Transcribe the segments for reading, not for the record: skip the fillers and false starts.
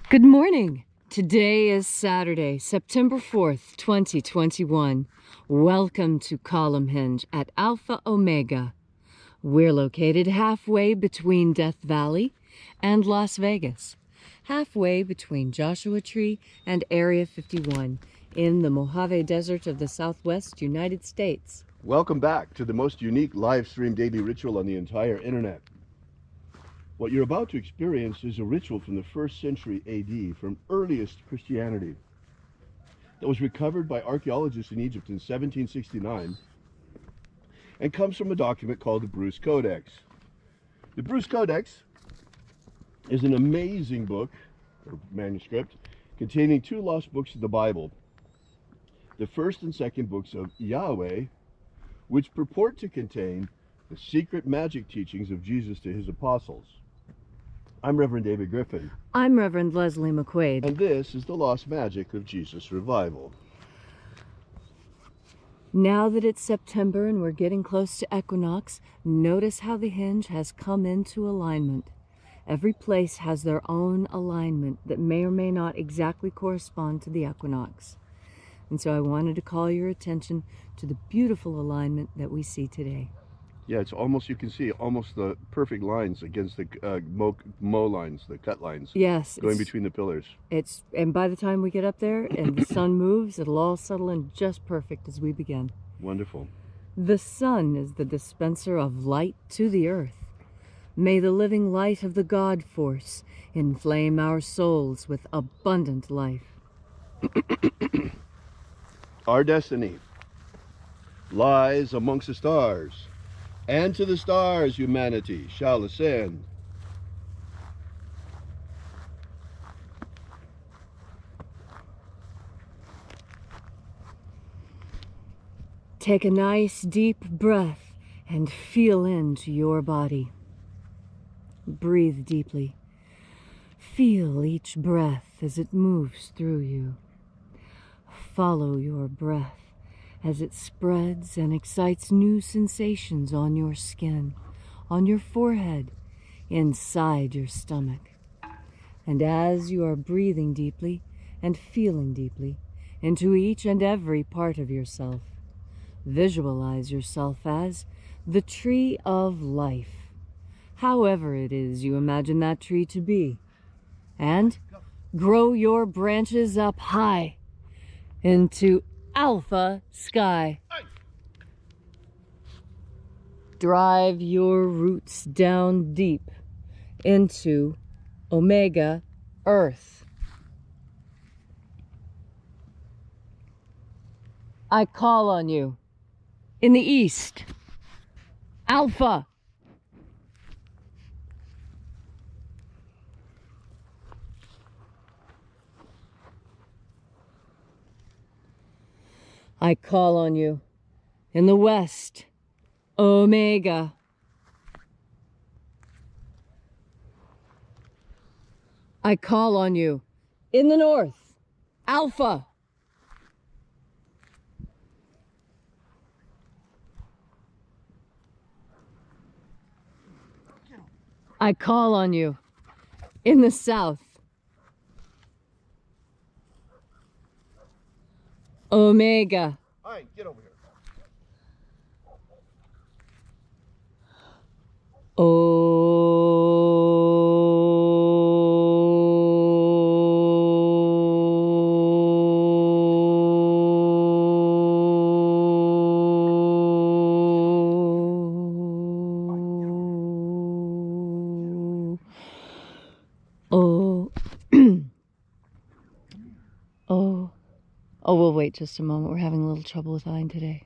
Good morning. Today is Saturday, September 4th, 2021. Welcome to Columnhenge at Alpha Ωmega. We're located halfway between Death Valley and Las Vegas, halfway between Joshua Tree and Area 51 in the Mojave Desert of the Southwest United States. Welcome back to the most unique live stream daily ritual on the entire internet. What you're about to experience is a ritual from the 1st century AD, from earliest Christianity, that was recovered by archaeologists in Egypt in 1769 and comes from a document called the Bruce Codex. The Bruce Codex is an amazing book, or manuscript, containing 2 lost books of the Bible, the 1st and 2nd books of Yahweh, which purport to contain the secret magic teachings of Jesus to his apostles. I'm Reverend David Griffin. I'm Reverend Leslie McQuade. And this is the Lost Magic of Jesus Revival. Now that it's September and we're getting close to equinox, notice how the hinge has come into alignment. Every place has their own alignment that may or may not exactly correspond to the equinox. And so I wanted to call your attention to the beautiful alignment that we see today. Yeah, it's almost, you can see almost the perfect lines against the mow lines, the cut lines. Yes. Going between the pillars. And by the time we get up there and the sun moves, it'll all settle in just perfect as we begin. Wonderful. The sun is the dispenser of light to the earth. May the living light of the God force inflame our souls with abundant life. Our destiny lies amongst the stars, and to the stars humanity shall ascend. Take a nice deep breath and feel into your body. Breathe deeply. Feel each breath as it moves through you. Follow your breath as it spreads and excites new sensations on your skin, on your forehead, inside your stomach. And as you are breathing deeply and feeling deeply into each and every part of yourself, visualize yourself as the tree of life, however it is you imagine that tree to be, and grow your branches up high into Alpha Sky. Drive your roots down deep into Omega Earth. I call on you in the east, Alpha. I call on you in the west, Omega. I call on you in the north, Alpha. I call on you in the south, Omega. All right, get over here. Oh, we'll wait just a moment. We're having a little trouble with Ein today.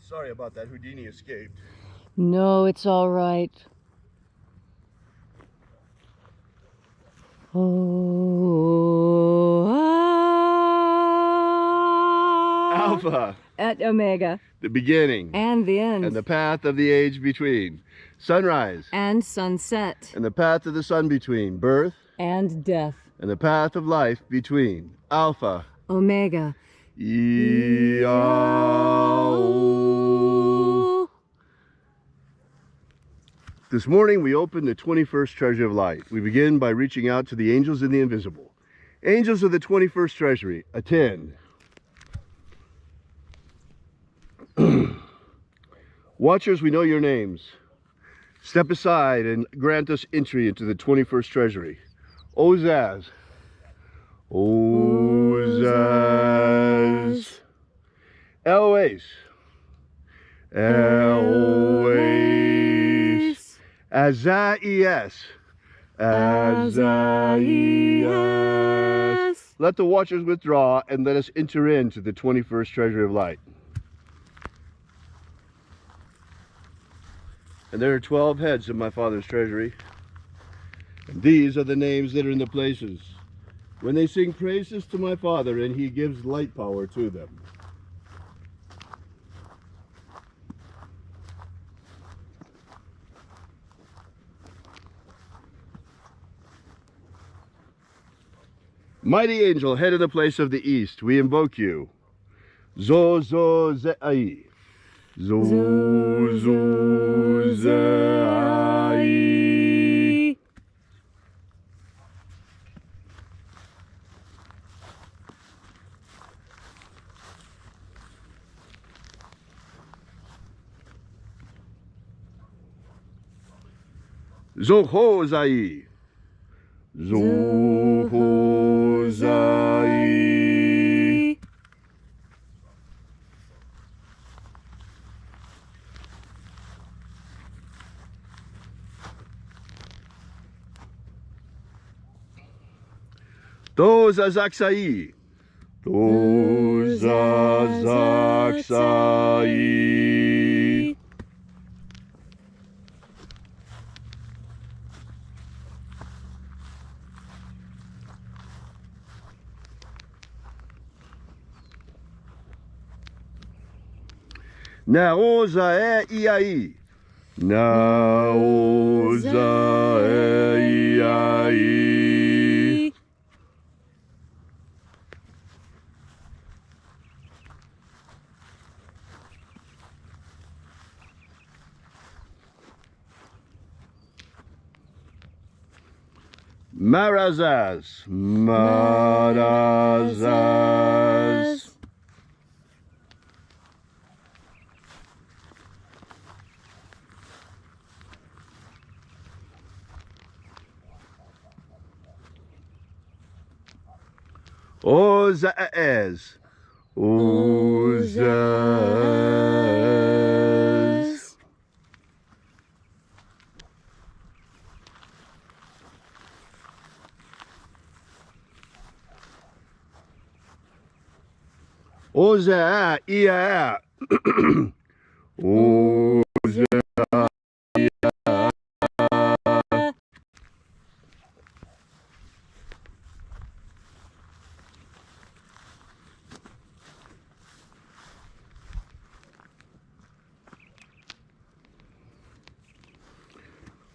Sorry about that. Houdini escaped. No, it's all right. Oh, Alpha. at Omega, the beginning and the end, and the path of the age between, sunrise and sunset, and the path of the sun between, birth and death, and the path of life between, Alpha Omega. AΩ. This morning we open the 21st Treasury of Light. We begin by reaching out to the angels in the invisible. Angels of the 21st Treasury, attend. Watchers, we know your names. Step aside and grant us entry into the 21st Treasury. Ozaz. Ozaz. Eloes. Eloes. Azaias. Azaias. Let the watchers withdraw and let us enter into the 21st Treasury of Light. And there are 12 heads of my Father's treasury. And these are the names that are in the places when they sing praises to my Father and he gives light power to them. Mighty angel, head of the place of the east, we invoke you. Zo zo ze'ai. Zo zo ze'ai. Zo ho zai. Zo ho zai. Doza zaksai. Doza zaksai. Naoza e iai. Naoza e iai. Marazaz. Marazaz. Ozaz. Ozaz. Oza ia. Oza ia.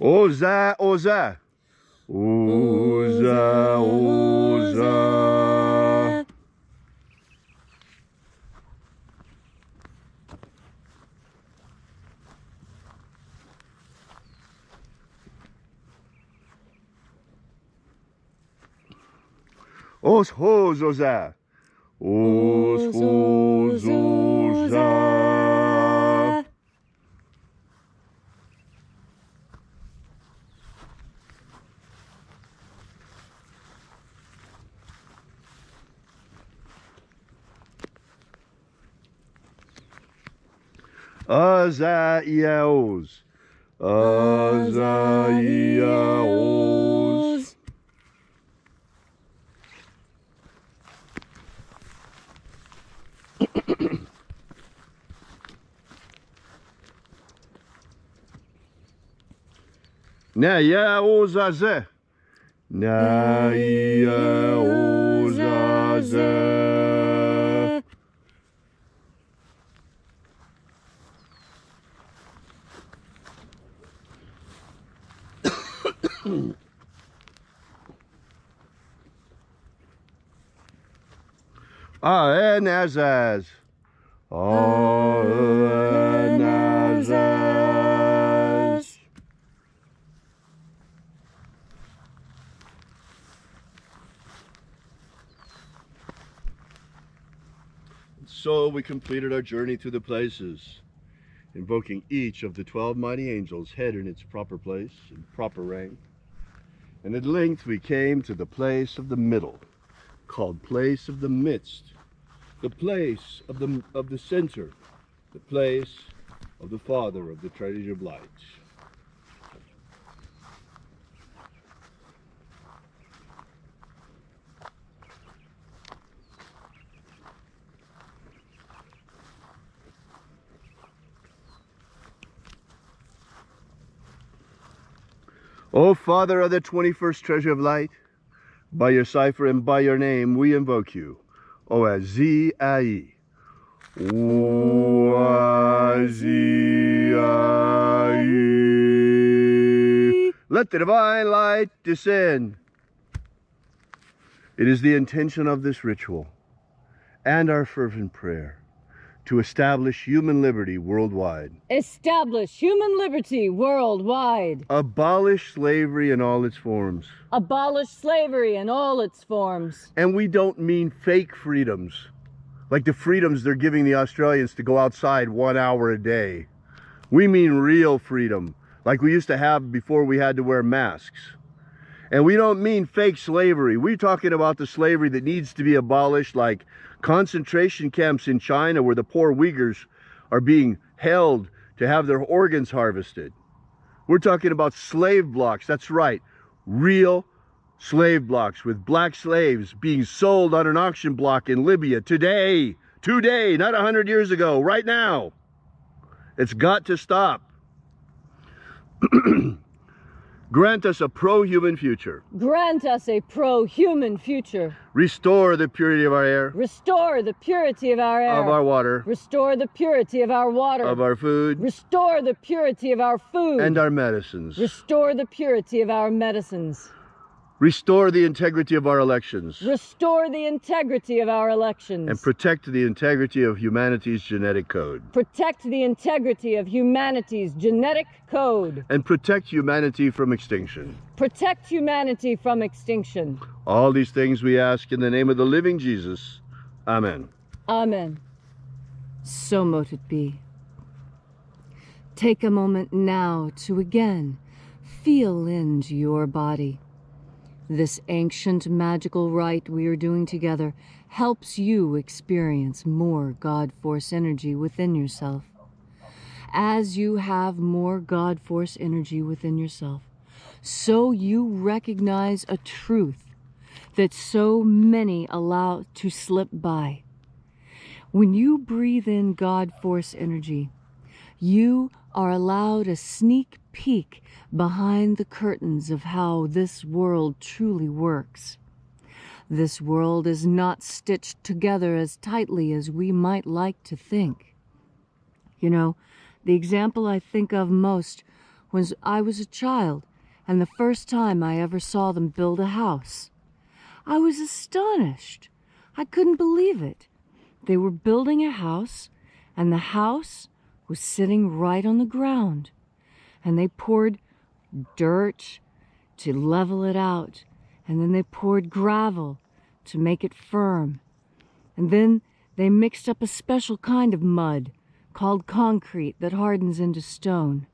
Oza, oza. Oza, oza. Os ho zoza. Os ho zoza. Azaiaos. Azaiaos. Nayaozaze. Nayaozaze. Anazaz. Anazaz. So we completed our journey through the places, invoking each of the 12 mighty angels, head in its proper place and proper rank. And at length we came to the place of the middle, called place of the midst, the place of the center, the place of the Father of the Treasury of Light. O Father of the 21st Treasury of Light, by your cipher and by your name we invoke you. O-A-Z-I-E. O-A-Z-I-E. Let the divine light descend. It is the intention of this ritual and our fervent prayer to establish human liberty worldwide. Establish human liberty worldwide. Abolish slavery in all its forms. Abolish slavery in all its forms. And we don't mean fake freedoms, like the freedoms they're giving the Australians to go outside 1 hour a day. We mean real freedom, like we used to have before we had to wear masks. And we don't mean fake slavery. We're talking about the slavery that needs to be abolished, like concentration camps in China where the poor Uyghurs are being held to have their organs harvested. We're talking about slave blocks, that's right, real slave blocks with black slaves being sold on an auction block in Libya today, not 100 years ago, right now. It's got to stop. Grant us a pro-human future. Grant us a pro-human future. Restore the purity of our air. Restore the purity of our air. Of our water. Restore the purity of our water. Of our food. Restore the purity of our food. And our medicines. Restore the purity of our medicines. Restore the integrity of our elections. Restore the integrity of our elections. And protect the integrity of humanity's genetic code. Protect the integrity of humanity's genetic code. And protect humanity from extinction. Protect humanity from extinction. All these things we ask in the name of the living Jesus. Amen. Amen. So mote it be. Take a moment now to again feel into your body. This ancient magical rite we are doing together helps you experience more God Force energy within yourself. As you have more God Force energy within yourself, so you recognize a truth that so many allow to slip by. When you breathe in God Force energy, you are allowed a sneak peek behind the curtains of how this world truly works. This world is not stitched together as tightly as we might like to think. You know, the example I think of most was I was a child, and the first time I ever saw them build a house. I was astonished. I couldn't believe it. They were building a house, and the house was sitting right on the ground. And they poured dirt to level it out, and then they poured gravel to make it firm. And then they mixed up a special kind of mud called concrete that hardens into stone.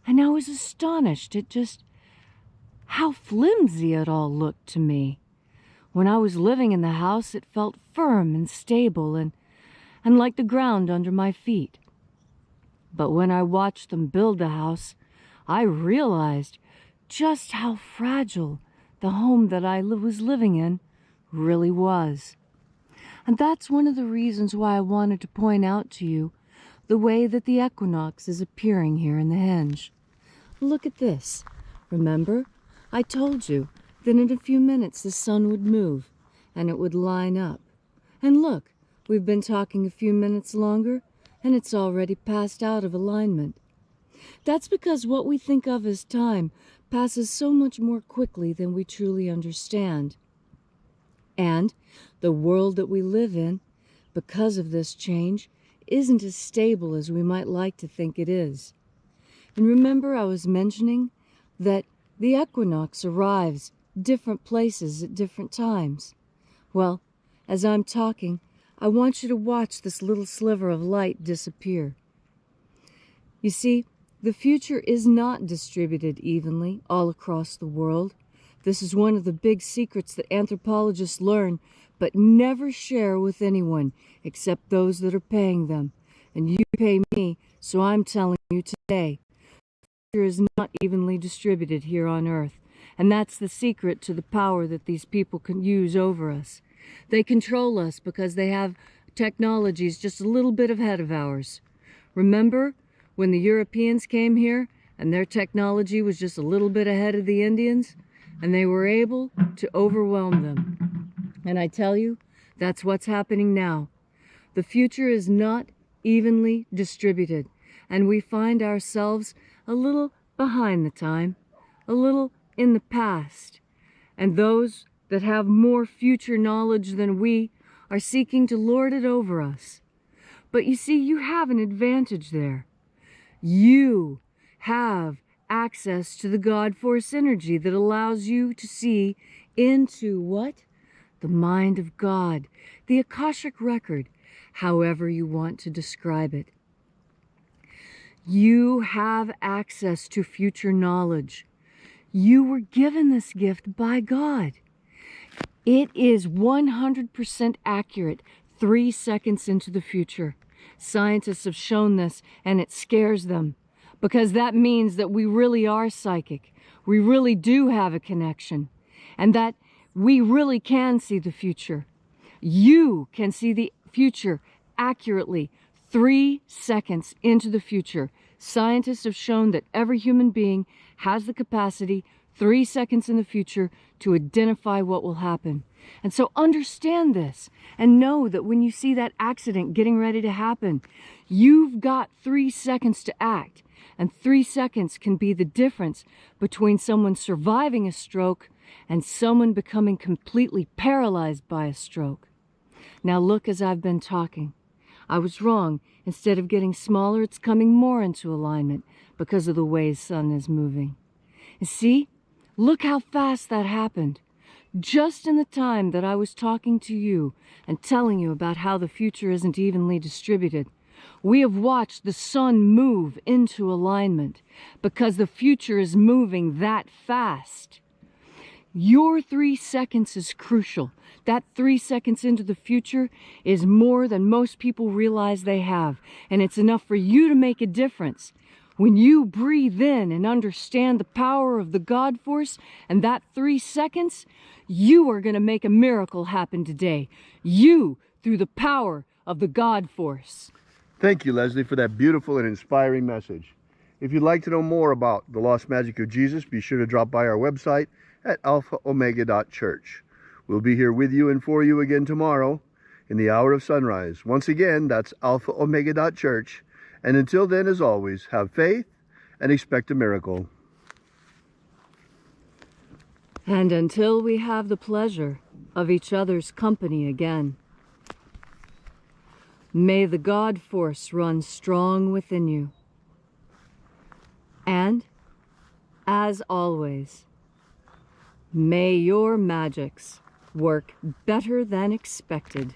And I was astonished at just how flimsy it all looked to me. When I was living in the house, it felt firm and stable and like the ground under my feet. But when I watched them build the house, I realized just how fragile the home that I was living in really was. And that's one of the reasons why I wanted to point out to you the way that the equinox is appearing here in the henge. Look at this. Remember, I told you that in a few minutes the sun would move and it would line up. And look, we've been talking a few minutes longer and it's already passed out of alignment. That's because what we think of as time passes so much more quickly than we truly understand. And the world that we live in, because of this change, isn't as stable as we might like to think it is. And remember I was mentioning that the equinox arrives different places at different times. Well, as I'm talking, I want you to watch this little sliver of light disappear. You see, the future is not distributed evenly all across the world. This is one of the big secrets that anthropologists learn but never share with anyone except those that are paying them. And you pay me, so I'm telling you today. The future is not evenly distributed here on Earth. And that's the secret to the power that these people can use over us. They control us because they have technologies just a little bit ahead of ours. Remember when the Europeans came here and their technology was just a little bit ahead of the Indians? And they were able to overwhelm them. And I tell you, that's what's happening now. The future is not evenly distributed, and we find ourselves a little behind the time, a little in the past. And those that have more future knowledge than we are seeking to lord it over us. But you see, you have an advantage there. You have access to the God Force energy that allows you to see into what? The mind of God, the Akashic record, however you want to describe it. You have access to future knowledge. You were given this gift by God. It is 100% accurate 3 seconds into the future. Scientists have shown this, and it scares them, because that means that we really are psychic. We really do have a connection, and that we really can see the future. You can see the future accurately 3 seconds into the future. Scientists have shown that every human being has the capacity 3 seconds in the future to identify what will happen. And so understand this and know that when you see that accident getting ready to happen, you've got 3 seconds to act. And 3 seconds can be the difference between someone surviving a stroke and someone becoming completely paralyzed by a stroke. Now look, as I've been talking, I was wrong. Instead of getting smaller, it's coming more into alignment because of the way the sun is moving. You see, look how fast that happened. Just in the time that I was talking to you and telling you about how the future isn't evenly distributed, we have watched the sun move into alignment because the future is moving that fast. Your 3 seconds is crucial. That 3 seconds into the future is more than most people realize they have, and it's enough for you to make a difference. When you breathe in and understand the power of the God Force and that 3 seconds, you are going to make a miracle happen today. You, through the power of the God Force. Thank you, Leslie, for that beautiful and inspiring message. If you'd like to know more about the lost magic of Jesus, be sure to drop by our website at alphaomega.church. We'll be here with you and for you again tomorrow in the hour of sunrise. Once again, that's alphaomega.church. And until then, as always, have faith and expect a miracle. And until we have the pleasure of each other's company again, may the God Force run strong within you. And, as always, may your magics work better than expected.